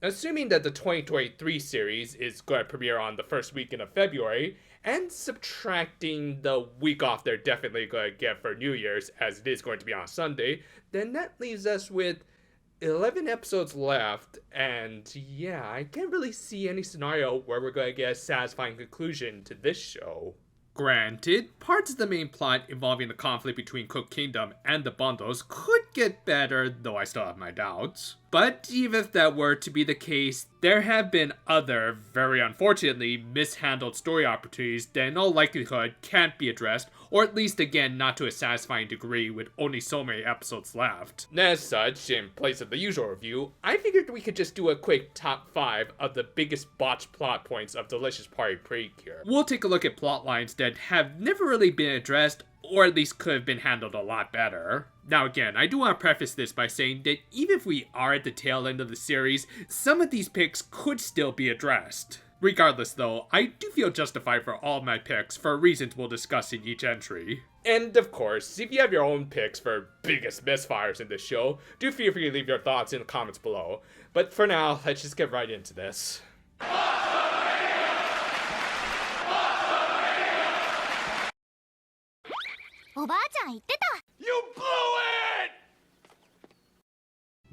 Assuming that the 2023 series is going to premiere on the first weekend of February, and subtracting the week off they're definitely going to get for New Year's, as it is going to be on Sunday, then that leaves us with 11 episodes left, and yeah, I can't really see any scenario where we're going to get a satisfying conclusion to this show. Granted, parts of the main plot involving the conflict between Cook Kingdom and the bundles could get better, though I still have my doubts. But even if that were to be the case, there have been other, very unfortunately, mishandled story opportunities that in all likelihood can't be addressed, or at least again not to a satisfying degree with only so many episodes left. As such, in place of the usual review, I figured we could just do a quick top 5 of the biggest botched plot points of Delicious Party Break here. We'll take a look at plot lines that have never really been addressed, or at least could have been handled a lot better. Now again, I do want to preface this by saying that even if we are at the tail end of the series, some of these picks could still be addressed. Regardless though, I do feel justified for all of my picks for reasons we'll discuss in each entry. And of course, if you have your own picks for biggest misfires in this show, do feel free to leave your thoughts in the comments below. But for now, let's just get right into this. You blew it!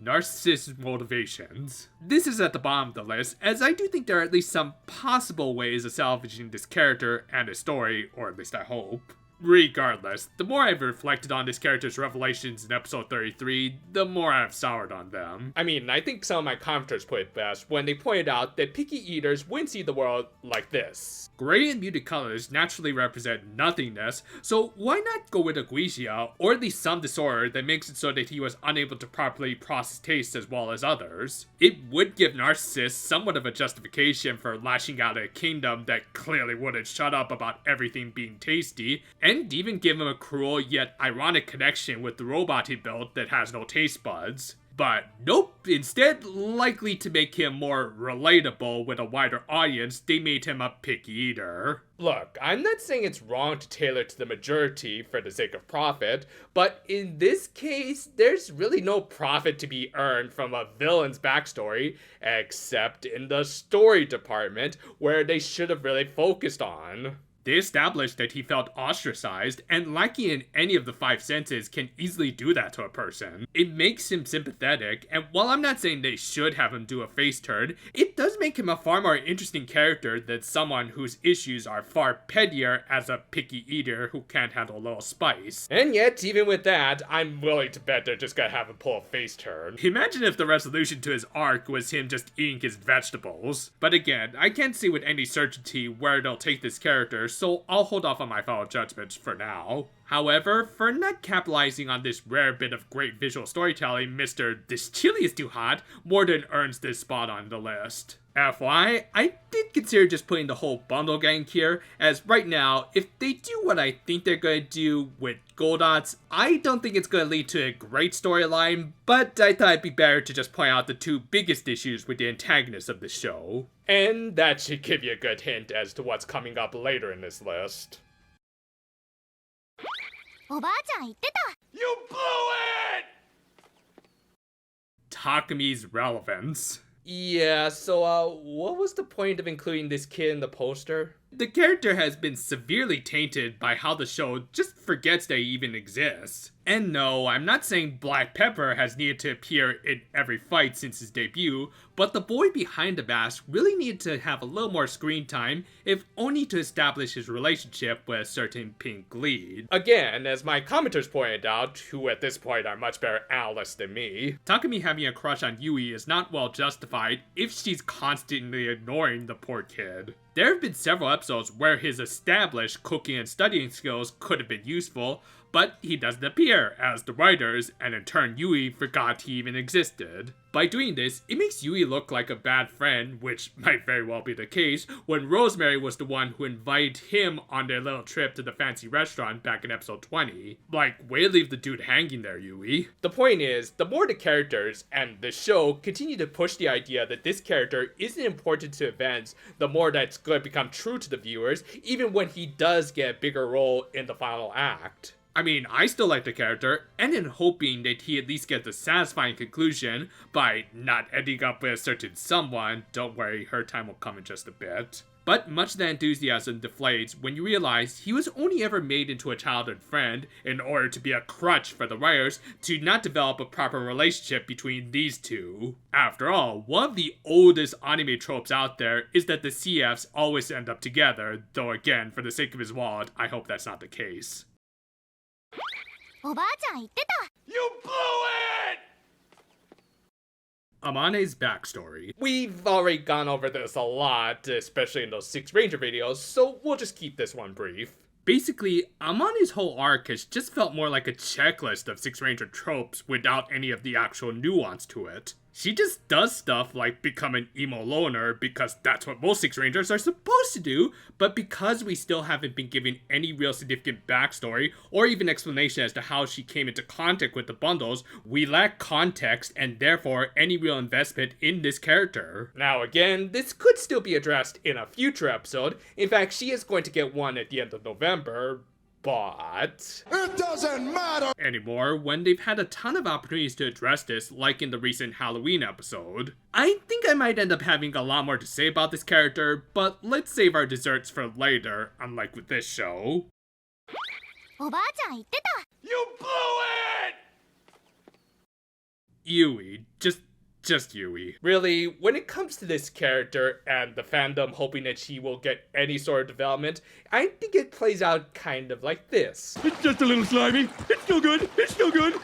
Narcissist motivations. This is at the bottom of the list, as I do think there are at least some possible ways of salvaging this character and his story, or at least I hope. Regardless, the more I've reflected on this character's revelations in episode 33, the more I've soured on them. I mean, I think some of my commenters put it best when they pointed out that picky eaters wouldn't see the world like this. Gray and muted colors naturally represent nothingness, so why not go with aguisia, or at least some disorder that makes it so that he was unable to properly process taste as well as others. It would give narcissists somewhat of a justification for lashing out at a kingdom that clearly wouldn't shut up about everything being tasty, and even give him a cruel yet ironic connection with the robot he built that has no taste buds. But nope, instead, likely to make him more relatable with a wider audience, they made him a picky eater. Look, I'm not saying it's wrong to tailor to the majority for the sake of profit, but in this case, there's really no profit to be earned from a villain's backstory, except in the story department, where they should have really focused on. They established that he felt ostracized, and lacking in any of the 5 senses can easily do that to a person. It makes him sympathetic, and while I'm not saying they should have him do a face turn, it does make him a far more interesting character than someone whose issues are far pettier as a picky eater who can't handle a little spice. And yet, even with that, I'm willing to bet they're just gonna have him pull a face turn. Imagine if the resolution to his arc was him just eating his vegetables. But again, I can't see with any certainty where they'll take this character, so I'll hold off on my final judgments for now. However, for not capitalizing on this rare bit of great visual storytelling, Mr. This Chili is Too Hot more than earns this spot on the list. FYI, I did consider just putting the whole bundle gang here, as right now, if they do what I think they're gonna do with Goldots, I don't think it's gonna lead to a great storyline, but I thought it'd be better to just point out the 2 biggest issues with the antagonists of the show. And that should give you a good hint as to what's coming up later in this list. You blew it! Takami's relevance. Yeah, so what was the point of including this kid in the poster? The character has been severely tainted by how the show just forgets they even exist. And no, I'm not saying Black Pepper has needed to appear in every fight since his debut, but the boy behind the mask really needed to have a little more screen time, if only to establish his relationship with a certain pink lead. Again, as my commenters pointed out, who at this point are much better analysts than me, Takami having a crush on Yui is not well justified if she's constantly ignoring the poor kid. There have been several episodes where his established cooking and studying skills could have been useful, but he doesn't appear, as the writers, and in turn Yui, forgot he even existed. By doing this, it makes Yui look like a bad friend, which might very well be the case, when Rosemary was the one who invited him on their little trip to the fancy restaurant back in episode 20. Like, way to leave the dude hanging there, Yui. The point is, the more the characters and the show continue to push the idea that this character isn't important to events, the more that's going to become true to the viewers, even when he does get a bigger role in the final act. I mean, I still like the character, and in hoping that he at least gets a satisfying conclusion by not ending up with a certain someone. Don't worry, her time will come in just a bit. But much of that enthusiasm deflates when you realize he was only ever made into a childhood friend in order to be a crutch for the writers to not develop a proper relationship between these two. After all, one of the oldest anime tropes out there is that the CFs always end up together, though again, for the sake of his wallet, I hope that's not the case. You blew it! Amane's backstory. We've already gone over this a lot, especially in those 6 Ranger videos, so we'll just keep this one brief. Basically, Amane's whole arc has just felt more like a checklist of 6 Ranger tropes without any of the actual nuance to it. She just does stuff like become an emo loner because that's what most 6 Rangers are supposed to do, but because we still haven't been given any real significant backstory or even explanation as to how she came into contact with the bundles, we lack context and therefore any real investment in this character. Now again, this could still be addressed in a future episode. In fact, she is going to get one at the end of November. But it doesn't matter anymore when they've had a ton of opportunities to address this, like in the recent Halloween episode. I think I might end up having a lot more to say about this character, but let's save our desserts for later, unlike with this show. You blew it! Yui, just Yui. Really, when it comes to this character and the fandom hoping that she will get any sort of development, I think it plays out kind of like this. It's just a little slimy. It's still good. It's still good.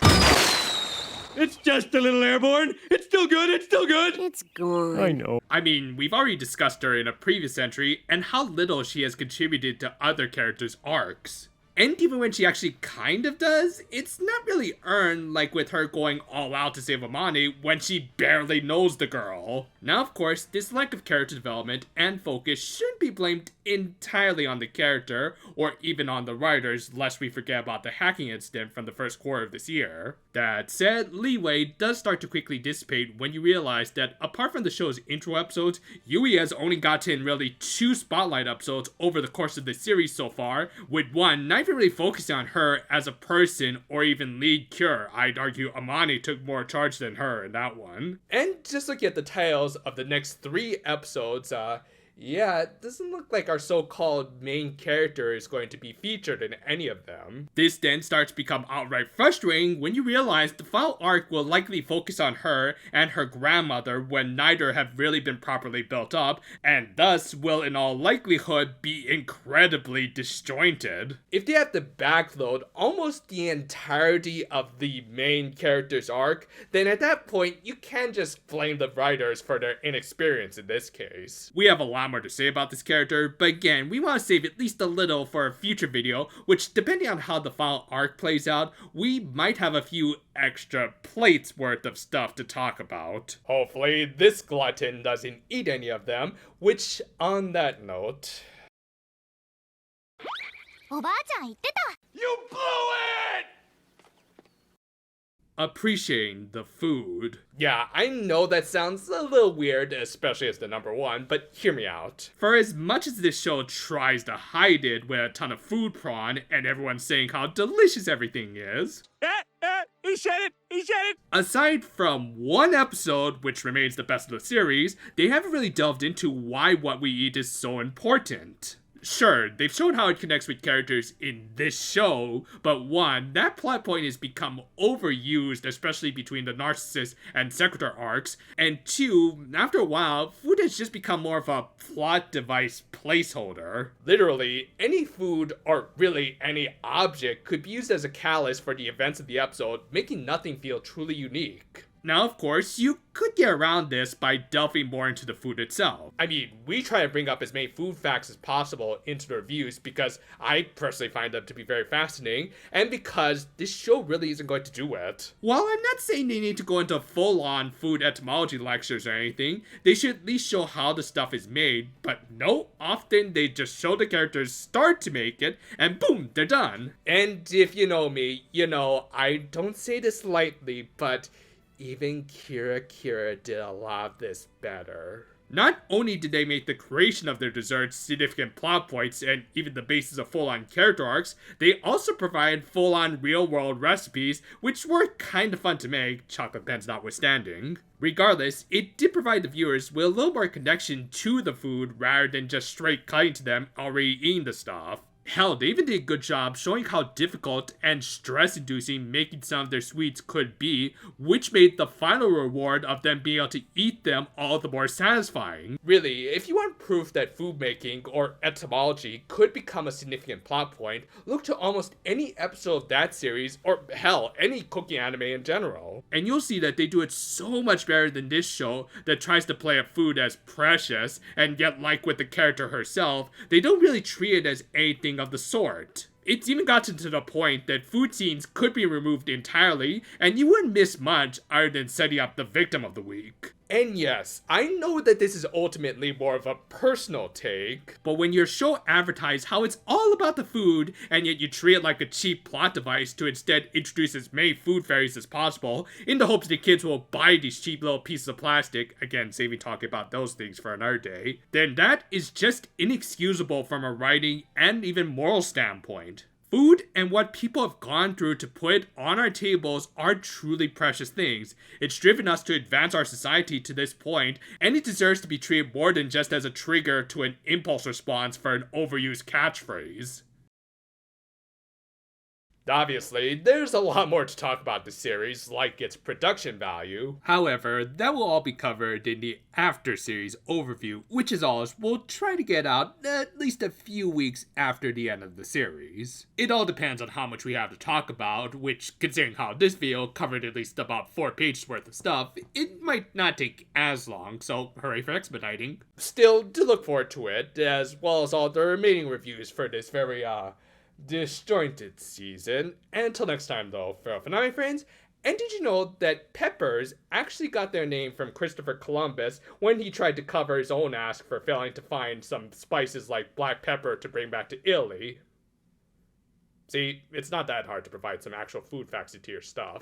It's just a little airborne. It's still good. It's still good. It's gone. I know. I mean, we've already discussed her in a previous entry and how little she has contributed to other characters' arcs. And even when she actually kind of does, it's not really earned, like with her going all out to save Amane when she barely knows the girl. Now, of course, this lack of character development and focus shouldn't be blamed entirely on the character, or even on the writers, lest we forget about the hacking incident from the first quarter of this year. That said, leeway does start to quickly dissipate when you realize that apart from the show's intro episodes, Yui has only gotten really 2 spotlight episodes over the course of the series so far, with one not even really focusing on her as a person or even lead cure. I'd argue Amane took more charge than her in that one. And just looking at the titles of the next 3 episodes, yeah, it doesn't look like our so-called main character is going to be featured in any of them. This then starts to become outright frustrating when you realize the final arc will likely focus on her and her grandmother when neither have really been properly built up, and thus will in all likelihood be incredibly disjointed. If they have to backload almost the entirety of the main character's arc, then at that point you can just blame the writers for their inexperience in this case. We have a lot more to say about this character, but again, we want to save at least a little for a future video, which depending on how the final arc plays out, we might have a few extra plates worth of stuff to talk about. Hopefully this glutton doesn't eat any of them, which on that note... You blew it! Appreciating the food. Yeah, I know that sounds a little weird, especially as the number 1, but hear me out. For as much as this show tries to hide it with a ton of food prawn and everyone saying how delicious everything is, He said it! He said it! aside from one episode, which remains the best of the series, they haven't really delved into why what we eat is so important. Sure, they've shown how it connects with characters in this show, but 1, that plot point has become overused, especially between the Narcissist and Secretary arcs, and 2, after a while, food has just become more of a plot device placeholder. Literally, any food, or really any object, could be used as a catalyst for the events of the episode, making nothing feel truly unique. Now, of course, you could get around this by delving more into the food itself. I mean, we try to bring up as many food facts as possible into the reviews because I personally find them to be very fascinating, and because this show really isn't going to do it. While I'm not saying they need to go into full-on food etymology lectures or anything, they should at least show how the stuff is made, but no, often they just show the characters start to make it, and boom, they're done. And if you know me, you know, I don't say this lightly, but even Kira did a lot of this better. Not only did they make the creation of their desserts significant plot points and even the basis of full-on character arcs, they also provide full-on real-world recipes, which were kinda fun to make, chocolate pens notwithstanding. Regardless, it did provide the viewers with a little more connection to the food rather than just straight cutting to them already eating the stuff. Hell, they even did a good job showing how difficult and stress-inducing making some of their sweets could be, which made the final reward of them being able to eat them all the more satisfying. Really, if you want proof that food making or etymology could become a significant plot point, look to almost any episode of that series, or hell, any cooking anime in general. And you'll see that they do it so much better than this show that tries to play up food as precious, and yet like with the character herself, they don't really treat it as anything of the sort. It's even gotten to the point that food scenes could be removed entirely, and you wouldn't miss much other than setting up the victim of the week. And yes, I know that this is ultimately more of a personal take, but when your show advertises how it's all about the food, and yet you treat it like a cheap plot device to instead introduce as many food fairies as possible, in the hopes that kids will buy these cheap little pieces of plastic, again saving talking about those things for another day, then that is just inexcusable from a writing and even moral standpoint. Food and what people have gone through to put on our tables are truly precious things. It's driven us to advance our society to this point, and it deserves to be treated more than just as a trigger to an impulse response for an overused catchphrase. Obviously, there's a lot more to talk about the series, like its production value. However, that will all be covered in the after-series overview, which as always, we'll try to get out at least a few weeks after the end of the series. It all depends on how much we have to talk about, which, considering how this video covered at least about 4 pages worth of stuff, it might not take as long, so hooray for expediting. Still, do look forward to it, as well as all the remaining reviews for this very, disjointed season. And until next time though, farewell for now, my friends. And did you know that peppers actually got their name from Christopher Columbus when he tried to cover his own ass for failing to find some spices like black pepper to bring back to Italy? See, it's not that hard to provide some actual food facts into your stuff.